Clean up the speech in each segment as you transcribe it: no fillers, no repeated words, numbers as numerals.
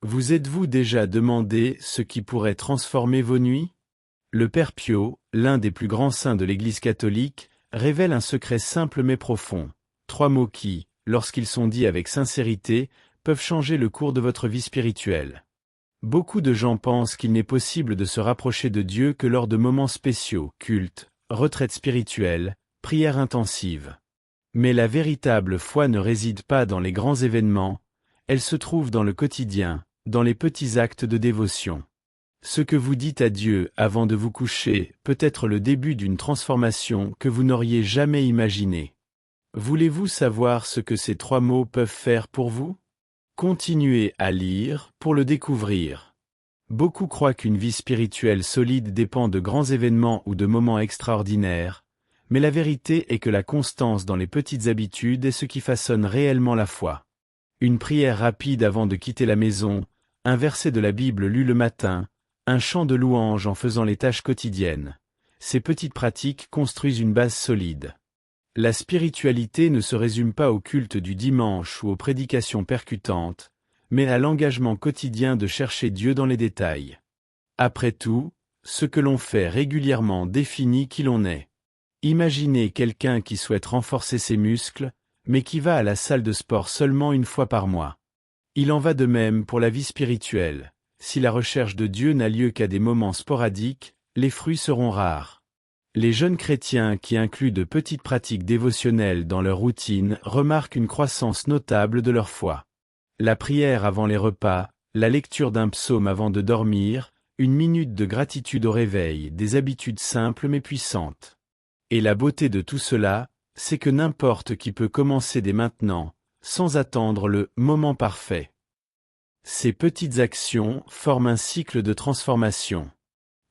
Vous êtes-vous déjà demandé ce qui pourrait transformer vos nuits? Le Père Pio, l'un des plus grands saints de l'Église catholique, révèle un secret simple mais profond. 3 mots qui, lorsqu'ils sont dits avec sincérité, peuvent changer le cours de votre vie spirituelle. Beaucoup de gens pensent qu'il n'est possible de se rapprocher de Dieu que lors de moments spéciaux, cultes, retraites spirituelles, prières intensives. Mais la véritable foi ne réside pas dans les grands événements, elle se trouve dans le quotidien, dans les petits actes de dévotion. Ce que vous dites à Dieu avant de vous coucher peut être le début d'une transformation que vous n'auriez jamais imaginée. Voulez-vous savoir ce que ces 3 mots peuvent faire pour vous? Continuez à lire pour le découvrir. Beaucoup croient qu'une vie spirituelle solide dépend de grands événements ou de moments extraordinaires, mais la vérité est que la constance dans les petites habitudes est ce qui façonne réellement la foi. Une prière rapide avant de quitter la maison, un verset de la Bible lu le matin, un chant de louange en faisant les tâches quotidiennes. Ces petites pratiques construisent une base solide. La spiritualité ne se résume pas au culte du dimanche ou aux prédications percutantes, mais à l'engagement quotidien de chercher Dieu dans les détails. Après tout, ce que l'on fait régulièrement définit qui l'on est. Imaginez quelqu'un qui souhaite renforcer ses muscles, mais qui va à la salle de sport seulement une fois par mois. Il en va de même pour la vie spirituelle. Si la recherche de Dieu n'a lieu qu'à des moments sporadiques, les fruits seront rares. Les jeunes chrétiens qui incluent de petites pratiques dévotionnelles dans leur routine remarquent une croissance notable de leur foi. La prière avant les repas, la lecture d'un psaume avant de dormir, une minute de gratitude au réveil, des habitudes simples mais puissantes. Et la beauté de tout cela, c'est que n'importe qui peut commencer dès maintenant, sans attendre le moment parfait. Ces petites actions forment un cycle de transformation.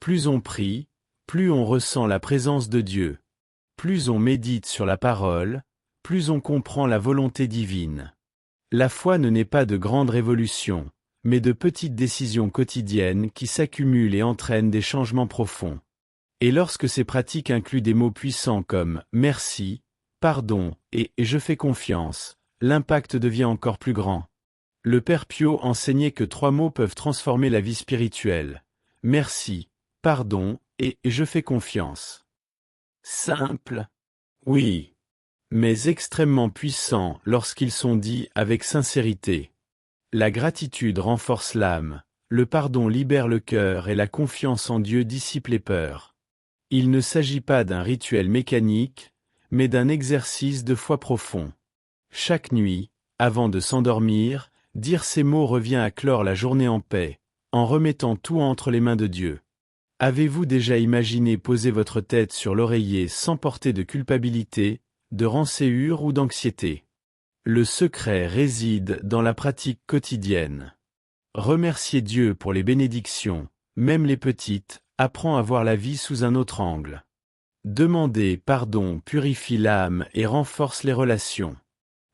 Plus on prie, plus on ressent la présence de Dieu. Plus on médite sur la parole, plus on comprend la volonté divine. La foi ne naît pas de grandes révolutions, mais de petites décisions quotidiennes qui s'accumulent et entraînent des changements profonds. Et lorsque ces pratiques incluent des mots puissants comme « merci », « pardon » et « je fais confiance », l'impact devient encore plus grand. Le Père Pio enseignait que 3 mots peuvent transformer la vie spirituelle. Merci, pardon et je fais confiance. Simple. Oui. Mais extrêmement puissants lorsqu'ils sont dits avec sincérité. La gratitude renforce l'âme, le pardon libère le cœur et la confiance en Dieu dissipe les peurs. Il ne s'agit pas d'un rituel mécanique, mais d'un exercice de foi profond. Chaque nuit, avant de s'endormir, dire ces mots revient à clore la journée en paix, en remettant tout entre les mains de Dieu. Avez-vous déjà imaginé poser votre tête sur l'oreiller sans porter de culpabilité, de rancœur ou d'anxiété? Le secret réside dans la pratique quotidienne. Remercier Dieu pour les bénédictions, même les petites, apprend à voir la vie sous un autre angle. Demander pardon purifie l'âme et renforce les relations.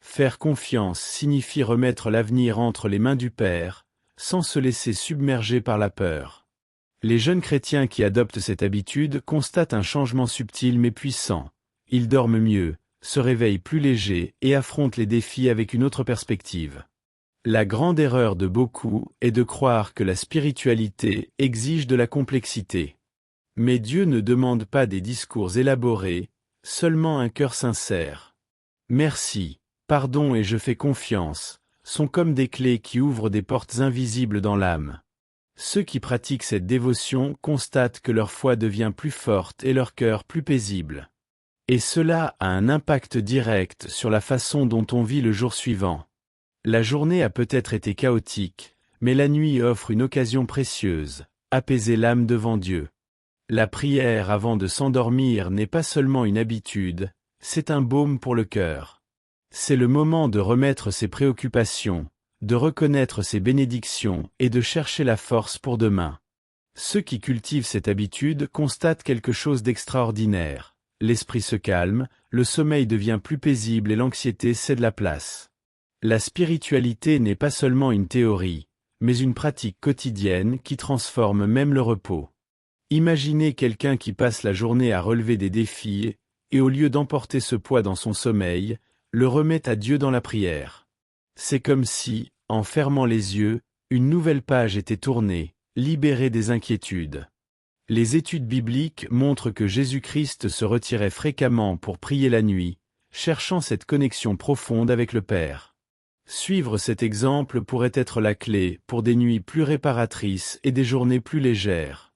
Faire confiance signifie remettre l'avenir entre les mains du Père, sans se laisser submerger par la peur. Les jeunes chrétiens qui adoptent cette habitude constatent un changement subtil mais puissant. Ils dorment mieux, se réveillent plus légers et affrontent les défis avec une autre perspective. La grande erreur de beaucoup est de croire que la spiritualité exige de la complexité. Mais Dieu ne demande pas des discours élaborés, seulement un cœur sincère. Merci, pardon et je fais confiance, sont comme des clés qui ouvrent des portes invisibles dans l'âme. Ceux qui pratiquent cette dévotion constatent que leur foi devient plus forte et leur cœur plus paisible. Et cela a un impact direct sur la façon dont on vit le jour suivant. La journée a peut-être été chaotique, mais la nuit offre une occasion précieuse, apaiser l'âme devant Dieu. La prière avant de s'endormir n'est pas seulement une habitude, c'est un baume pour le cœur. C'est le moment de remettre ses préoccupations, de reconnaître ses bénédictions et de chercher la force pour demain. Ceux qui cultivent cette habitude constatent quelque chose d'extraordinaire. L'esprit se calme, le sommeil devient plus paisible et l'anxiété cède la place. La spiritualité n'est pas seulement une théorie, mais une pratique quotidienne qui transforme même le repos. Imaginez quelqu'un qui passe la journée à relever des défis, et au lieu d'emporter ce poids dans son sommeil, le remet à Dieu dans la prière. C'est comme si, en fermant les yeux, Une nouvelle page était tournée, libérée des inquiétudes. Les études bibliques montrent que Jésus-Christ se retirait fréquemment pour prier la nuit, cherchant cette connexion profonde avec le Père. Suivre cet exemple pourrait être la clé pour des nuits plus réparatrices et des journées plus légères.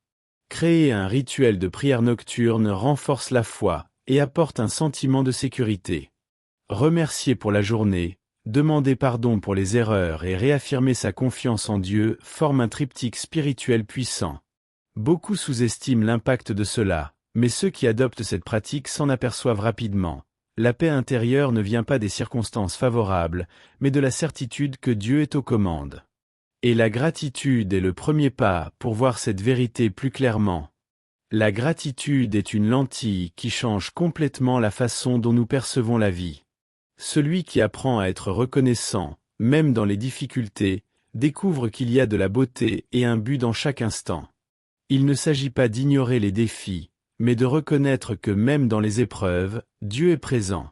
Créer un rituel de prière nocturne renforce la foi et apporte un sentiment de sécurité. Remercier pour la journée, demander pardon pour les erreurs et réaffirmer sa confiance en Dieu forment un triptyque spirituel puissant. Beaucoup sous-estiment l'impact de cela, mais ceux qui adoptent cette pratique s'en aperçoivent rapidement. La paix intérieure ne vient pas des circonstances favorables, mais de la certitude que Dieu est aux commandes. Et la gratitude est le premier pas pour voir cette vérité plus clairement. La gratitude est une lentille qui change complètement la façon dont nous percevons la vie. Celui qui apprend à être reconnaissant, même dans les difficultés, découvre qu'il y a de la beauté et un but dans chaque instant. Il ne s'agit pas d'ignorer les défis, mais de reconnaître que même dans les épreuves, Dieu est présent.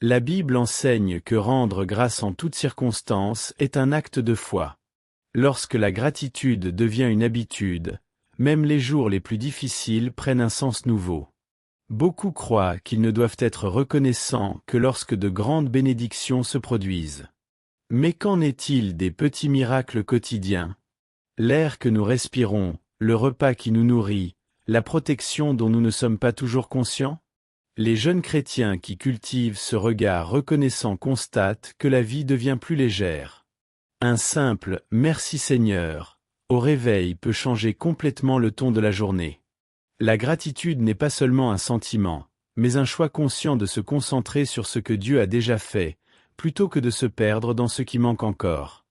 La Bible enseigne que rendre grâce en toutes circonstances est un acte de foi. Lorsque la gratitude devient une habitude, même les jours les plus difficiles prennent un sens nouveau. Beaucoup croient qu'ils ne doivent être reconnaissants que lorsque de grandes bénédictions se produisent. Mais qu'en est-il des petits miracles quotidiens? L'air que nous respirons, le repas qui nous nourrit, la protection dont nous ne sommes pas toujours conscients? Les jeunes chrétiens qui cultivent ce regard reconnaissant constatent que la vie devient plus légère. Un simple « Merci Seigneur » au réveil peut changer complètement le ton de la journée. La gratitude n'est pas seulement un sentiment, mais un choix conscient de se concentrer sur ce que Dieu a déjà fait, plutôt que de se perdre dans ce qui manque encore.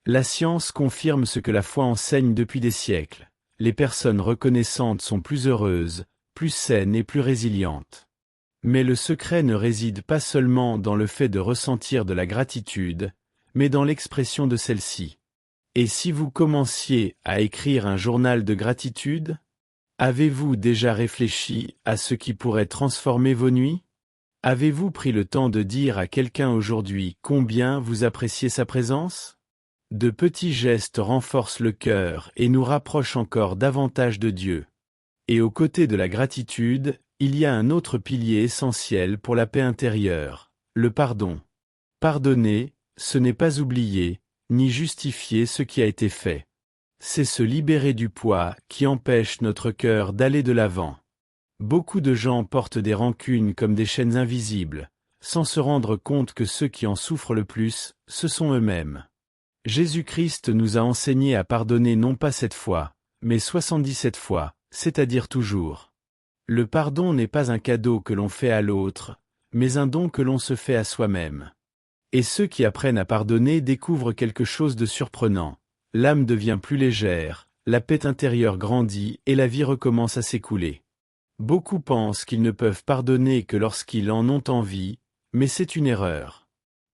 La science confirme ce que la foi enseigne depuis des siècles. Les personnes reconnaissantes sont plus heureuses, plus saines et plus résilientes. Mais le secret ne réside pas seulement dans le fait de ressentir de la gratitude, mais dans l'expression de celle-ci. Et si vous commenciez à écrire un journal de gratitude? Avez-vous déjà réfléchi à ce qui pourrait transformer vos nuits? Avez-vous pris le temps de dire à quelqu'un aujourd'hui combien vous appréciez sa présence? De petits gestes renforcent le cœur et nous rapprochent encore davantage de Dieu. Et aux côtés de la gratitude, il y a un autre pilier essentiel pour la paix intérieure, le pardon. Pardonner, ce n'est pas oublier, ni justifier ce qui a été fait. C'est se libérer du poids qui empêche notre cœur d'aller de l'avant. Beaucoup de gens portent des rancunes comme des chaînes invisibles, sans se rendre compte que ceux qui en souffrent le plus, ce sont eux-mêmes. Jésus-Christ nous a enseigné à pardonner non pas 7 fois, mais 77 fois, c'est-à-dire toujours. Le pardon n'est pas un cadeau que l'on fait à l'autre, mais un don que l'on se fait à soi-même. Et ceux qui apprennent à pardonner découvrent quelque chose de surprenant. L'âme devient plus légère, la paix intérieure grandit et la vie recommence à s'écouler. Beaucoup pensent qu'ils ne peuvent pardonner que lorsqu'ils en ont envie, mais c'est une erreur.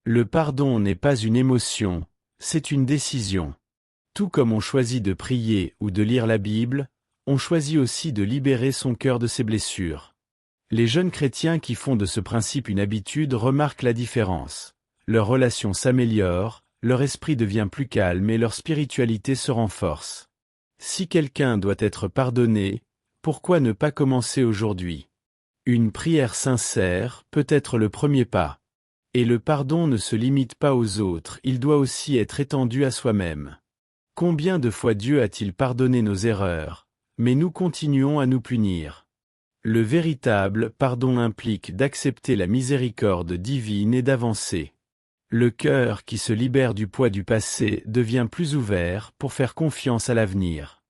Le pardon n'est pas une émotion, c'est une décision. Tout comme on choisit de prier ou de lire la Bible, on choisit aussi de libérer son cœur de ses blessures. Les jeunes chrétiens qui font de ce principe une habitude remarquent la différence. Leur relation s'améliore, leur esprit devient plus calme et leur spiritualité se renforce. Si quelqu'un doit être pardonné, pourquoi ne pas commencer aujourd'hui? Une prière sincère peut être le premier pas. Et le pardon ne se limite pas aux autres, il doit aussi être étendu à soi-même. Combien de fois Dieu a-t-il pardonné nos erreurs, mais nous continuons à nous punir? Le véritable pardon implique d'accepter la miséricorde divine et d'avancer. Le cœur qui se libère du poids du passé devient plus ouvert pour faire confiance à l'avenir.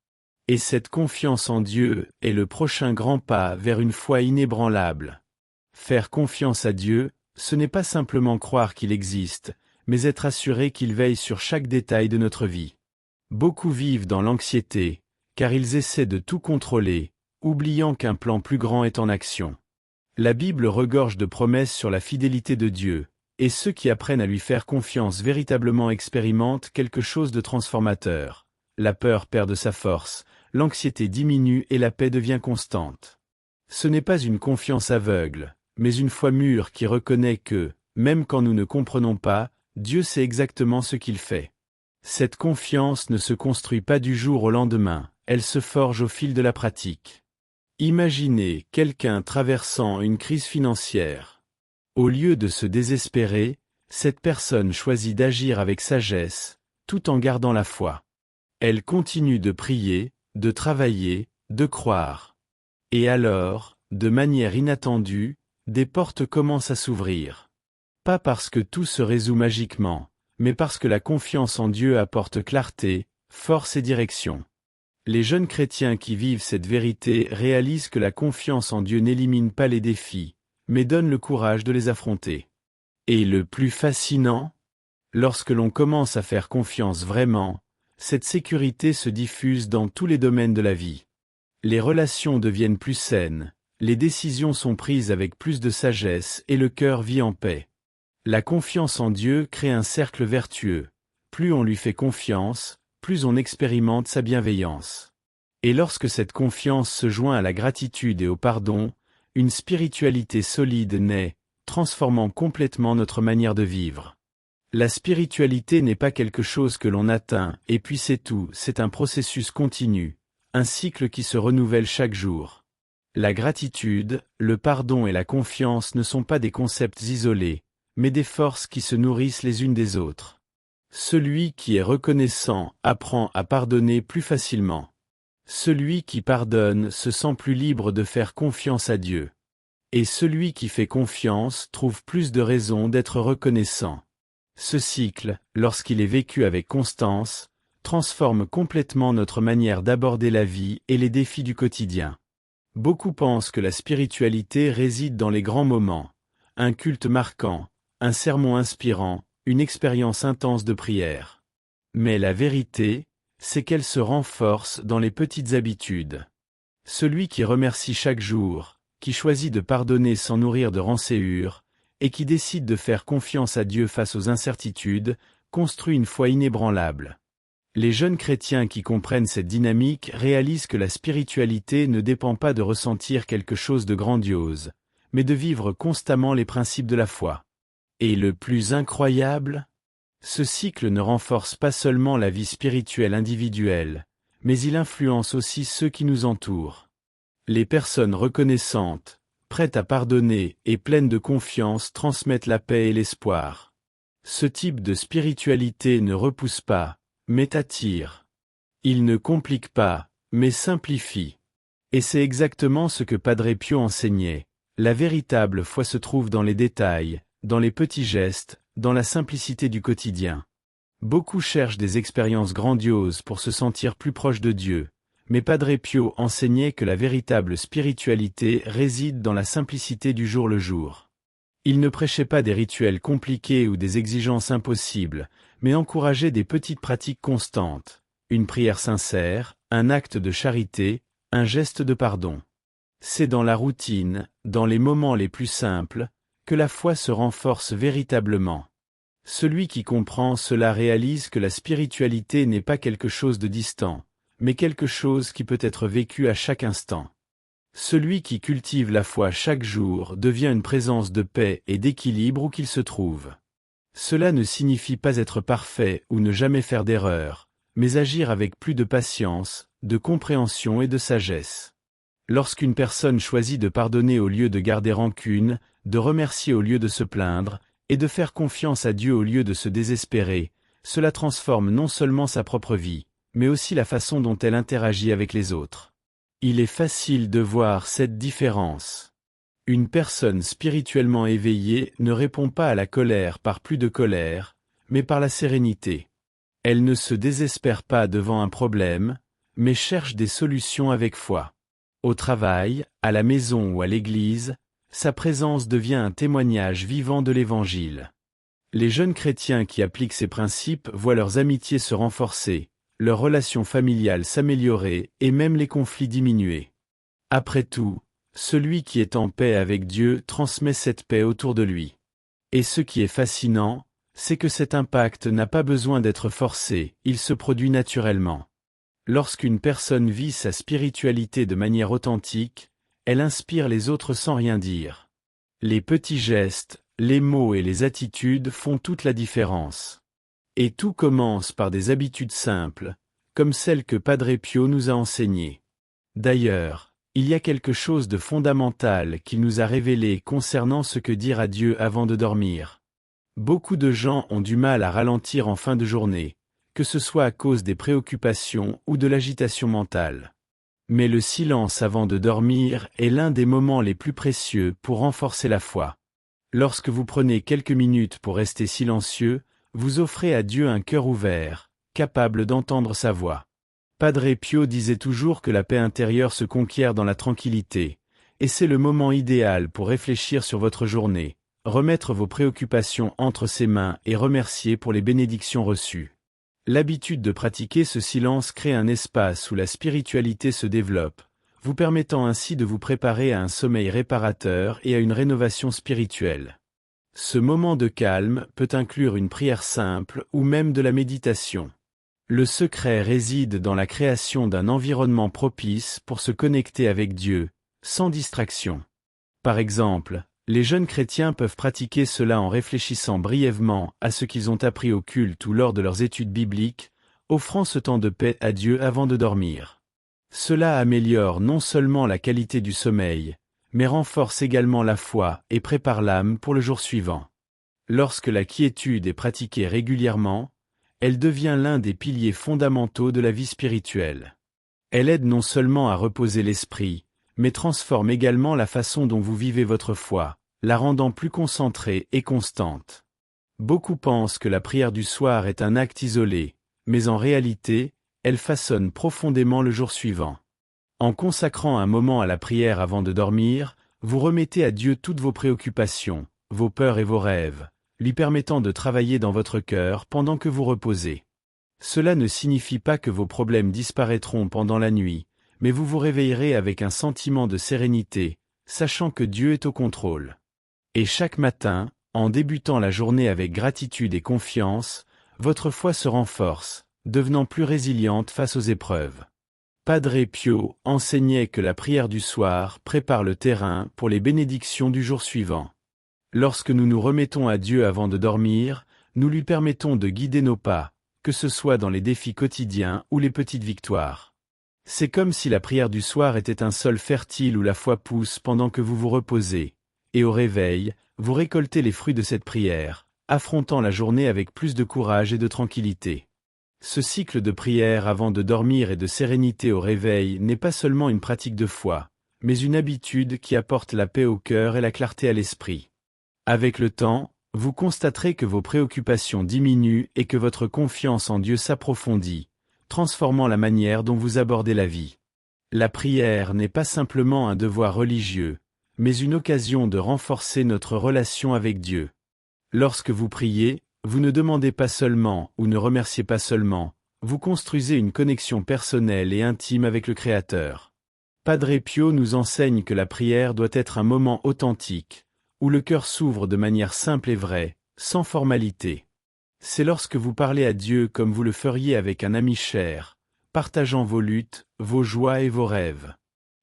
Et cette confiance en Dieu est le prochain grand pas vers une foi inébranlable. Faire confiance à Dieu, ce n'est pas simplement croire qu'il existe, mais être assuré qu'il veille sur chaque détail de notre vie. Beaucoup vivent dans l'anxiété, car ils essaient de tout contrôler, oubliant qu'un plan plus grand est en action. La Bible regorge de promesses sur la fidélité de Dieu, et ceux qui apprennent à lui faire confiance véritablement expérimentent quelque chose de transformateur. La peur perd de sa force, l'anxiété diminue et la paix devient constante. Ce n'est pas une confiance aveugle, mais une foi mûre qui reconnaît que, même quand nous ne comprenons pas, Dieu sait exactement ce qu'il fait. Cette confiance ne se construit pas du jour au lendemain, elle se forge au fil de la pratique. Imaginez quelqu'un traversant une crise financière. Au lieu de se désespérer, cette personne choisit d'agir avec sagesse, tout en gardant la foi. Elle continue de prier, de travailler, de croire. Et alors, de manière inattendue, des portes commencent à s'ouvrir. Pas parce que tout se résout magiquement, mais parce que la confiance en Dieu apporte clarté, force et direction. Les jeunes chrétiens qui vivent cette vérité réalisent que la confiance en Dieu n'élimine pas les défis, mais donne le courage de les affronter. Et le plus fascinant, lorsque l'on commence à faire confiance vraiment, cette sécurité se diffuse dans tous les domaines de la vie. Les relations deviennent plus saines, les décisions sont prises avec plus de sagesse et le cœur vit en paix. La confiance en Dieu crée un cercle vertueux. Plus on lui fait confiance, plus on expérimente sa bienveillance. Et lorsque cette confiance se joint à la gratitude et au pardon, une spiritualité solide naît, transformant complètement notre manière de vivre. La spiritualité n'est pas quelque chose que l'on atteint, et puis c'est tout, c'est un processus continu, un cycle qui se renouvelle chaque jour. La gratitude, le pardon et la confiance ne sont pas des concepts isolés, mais des forces qui se nourrissent les unes des autres. Celui qui est reconnaissant apprend à pardonner plus facilement. Celui qui pardonne se sent plus libre de faire confiance à Dieu. Et celui qui fait confiance trouve plus de raisons d'être reconnaissant. Ce cycle, lorsqu'il est vécu avec constance, transforme complètement notre manière d'aborder la vie et les défis du quotidien. Beaucoup pensent que la spiritualité réside dans les grands moments, un culte marquant, un sermon inspirant, une expérience intense de prière. Mais la vérité, c'est qu'elle se renforce dans les petites habitudes. Celui qui remercie chaque jour, qui choisit de pardonner sans nourrir de rancœur, et qui décide de faire confiance à Dieu face aux incertitudes, construit une foi inébranlable. Les jeunes chrétiens qui comprennent cette dynamique réalisent que la spiritualité ne dépend pas de ressentir quelque chose de grandiose, mais de vivre constamment les principes de la foi. Et le plus incroyable, ce cycle ne renforce pas seulement la vie spirituelle individuelle, mais il influence aussi ceux qui nous entourent. Les personnes reconnaissantes, prêtes à pardonner et pleines de confiance transmettent la paix et l'espoir. Ce type de spiritualité ne repousse pas, mais attire. Il ne complique pas, mais simplifie. Et c'est exactement ce que Padre Pio enseignait. La véritable foi se trouve dans les détails, dans les petits gestes, dans la simplicité du quotidien. Beaucoup cherchent des expériences grandioses pour se sentir plus proches de Dieu, mais Padre Pio enseignait que la véritable spiritualité réside dans la simplicité du jour le jour. Il ne prêchait pas des rituels compliqués ou des exigences impossibles, mais encourageait des petites pratiques constantes, une prière sincère, un acte de charité, un geste de pardon. C'est dans la routine, dans les moments les plus simples, que la foi se renforce véritablement. Celui qui comprend cela réalise que la spiritualité n'est pas quelque chose de distant, mais quelque chose qui peut être vécu à chaque instant. Celui qui cultive la foi chaque jour devient une présence de paix et d'équilibre où qu'il se trouve. Cela ne signifie pas être parfait ou ne jamais faire d'erreur, mais agir avec plus de patience, de compréhension et de sagesse. Lorsqu'une personne choisit de pardonner au lieu de garder rancune, de remercier au lieu de se plaindre, et de faire confiance à Dieu au lieu de se désespérer, cela transforme non seulement sa propre vie, mais aussi la façon dont elle interagit avec les autres. Il est facile de voir cette différence. Une personne spirituellement éveillée ne répond pas à la colère par plus de colère, mais par la sérénité. Elle ne se désespère pas devant un problème, mais cherche des solutions avec foi. Au travail, à la maison ou à l'église, sa présence devient un témoignage vivant de l'Évangile. Les jeunes chrétiens qui appliquent ces principes voient leurs amitiés se renforcer, leurs relations familiales s'améliorer et même les conflits diminuer. Après tout, celui qui est en paix avec Dieu transmet cette paix autour de lui. Et ce qui est fascinant, c'est que cet impact n'a pas besoin d'être forcé, il se produit naturellement. Lorsqu'une personne vit sa spiritualité de manière authentique, elle inspire les autres sans rien dire. Les petits gestes, les mots et les attitudes font toute la différence. Et tout commence par des habitudes simples, comme celles que Padre Pio nous a enseignées. D'ailleurs, il y a quelque chose de fondamental qu'il nous a révélé concernant ce que dire à Dieu avant de dormir. Beaucoup de gens ont du mal à ralentir en fin de journée, que ce soit à cause des préoccupations ou de l'agitation mentale. Mais le silence avant de dormir est l'un des moments les plus précieux pour renforcer la foi. Lorsque vous prenez quelques minutes pour rester silencieux, vous offrez à Dieu un cœur ouvert, capable d'entendre sa voix. Padre Pio disait toujours que la paix intérieure se conquiert dans la tranquillité, et c'est le moment idéal pour réfléchir sur votre journée, remettre vos préoccupations entre ses mains et remercier pour les bénédictions reçues. L'habitude de pratiquer ce silence crée un espace où la spiritualité se développe, vous permettant ainsi de vous préparer à un sommeil réparateur et à une rénovation spirituelle. Ce moment de calme peut inclure une prière simple ou même de la méditation. Le secret réside dans la création d'un environnement propice pour se connecter avec Dieu, sans distraction. Par exemple, les jeunes chrétiens peuvent pratiquer cela en réfléchissant brièvement à ce qu'ils ont appris au culte ou lors de leurs études bibliques, offrant ce temps de paix à Dieu avant de dormir. Cela améliore non seulement la qualité du sommeil, mais renforce également la foi et prépare l'âme pour le jour suivant. Lorsque la quiétude est pratiquée régulièrement, elle devient l'un des piliers fondamentaux de la vie spirituelle. Elle aide non seulement à reposer l'esprit, mais transforme également la façon dont vous vivez votre foi, la rendant plus concentrée et constante. Beaucoup pensent que la prière du soir est un acte isolé, mais en réalité, elle façonne profondément le jour suivant. En consacrant un moment à la prière avant de dormir, vous remettez à Dieu toutes vos préoccupations, vos peurs et vos rêves, lui permettant de travailler dans votre cœur pendant que vous reposez. Cela ne signifie pas que vos problèmes disparaîtront pendant la nuit, mais vous vous réveillerez avec un sentiment de sérénité, sachant que Dieu est au contrôle. Et chaque matin, en débutant la journée avec gratitude et confiance, votre foi se renforce, devenant plus résiliente face aux épreuves. Padre Pio enseignait que la prière du soir prépare le terrain pour les bénédictions du jour suivant. Lorsque nous nous remettons à Dieu avant de dormir, nous lui permettons de guider nos pas, que ce soit dans les défis quotidiens ou les petites victoires. C'est comme si la prière du soir était un sol fertile où la foi pousse pendant que vous vous reposez, et au réveil, vous récoltez les fruits de cette prière, affrontant la journée avec plus de courage et de tranquillité. Ce cycle de prière avant de dormir et de sérénité au réveil n'est pas seulement une pratique de foi, mais une habitude qui apporte la paix au cœur et la clarté à l'esprit. Avec le temps, vous constaterez que vos préoccupations diminuent et que votre confiance en Dieu s'approfondit, transformant la manière dont vous abordez la vie. La prière n'est pas simplement un devoir religieux, mais une occasion de renforcer notre relation avec Dieu. Lorsque vous priez, vous ne demandez pas seulement ou ne remerciez pas seulement, vous construisez une connexion personnelle et intime avec le Créateur. Padre Pio nous enseigne que la prière doit être un moment authentique, où le cœur s'ouvre de manière simple et vraie, sans formalité. C'est lorsque vous parlez à Dieu comme vous le feriez avec un ami cher, partageant vos luttes, vos joies et vos rêves.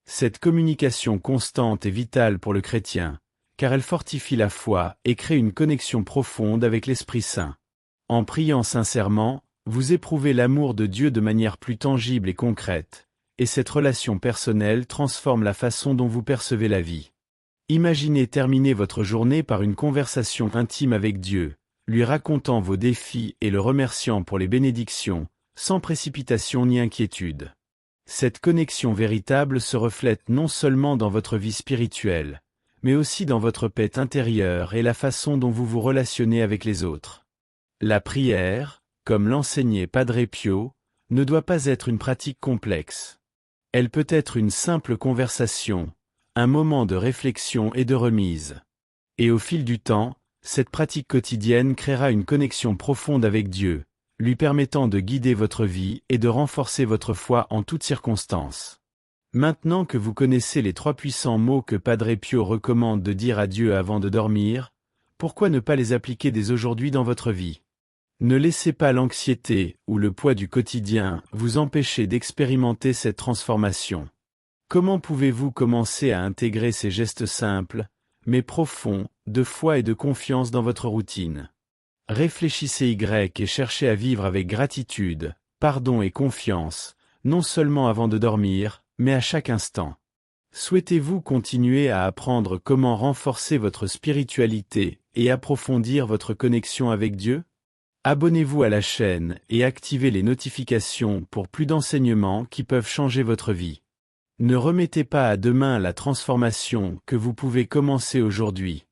Cette communication constante est vitale pour le chrétien, car elle fortifie la foi et crée une connexion profonde avec l'Esprit Saint. En priant sincèrement, vous éprouvez l'amour de Dieu de manière plus tangible et concrète, et cette relation personnelle transforme la façon dont vous percevez la vie. Imaginez terminer votre journée par une conversation intime avec Dieu, lui racontant vos défis et le remerciant pour les bénédictions, sans précipitation ni inquiétude. Cette connexion véritable se reflète non seulement dans votre vie spirituelle, mais aussi dans votre paix intérieure et la façon dont vous vous relationnez avec les autres. La prière, comme l'enseignait Padre Pio, ne doit pas être une pratique complexe. Elle peut être une simple conversation, un moment de réflexion et de remise. Et au fil du temps, cette pratique quotidienne créera une connexion profonde avec Dieu, lui permettant de guider votre vie et de renforcer votre foi en toutes circonstances. Maintenant que vous connaissez les 3 puissants mots que Padre Pio recommande de dire à Dieu avant de dormir, pourquoi ne pas les appliquer dès aujourd'hui dans votre vie? Ne laissez pas l'anxiété ou le poids du quotidien vous empêcher d'expérimenter cette transformation. Comment pouvez-vous commencer à intégrer ces gestes simples, mais profonds, de foi et de confiance dans votre routine? Réfléchissez et cherchez à vivre avec gratitude, pardon et confiance, non seulement avant de dormir, mais à chaque instant. Souhaitez-vous continuer à apprendre comment renforcer votre spiritualité et approfondir votre connexion avec Dieu? Abonnez-vous à la chaîne et activez les notifications pour plus d'enseignements qui peuvent changer votre vie. Ne remettez pas à demain la transformation que vous pouvez commencer aujourd'hui.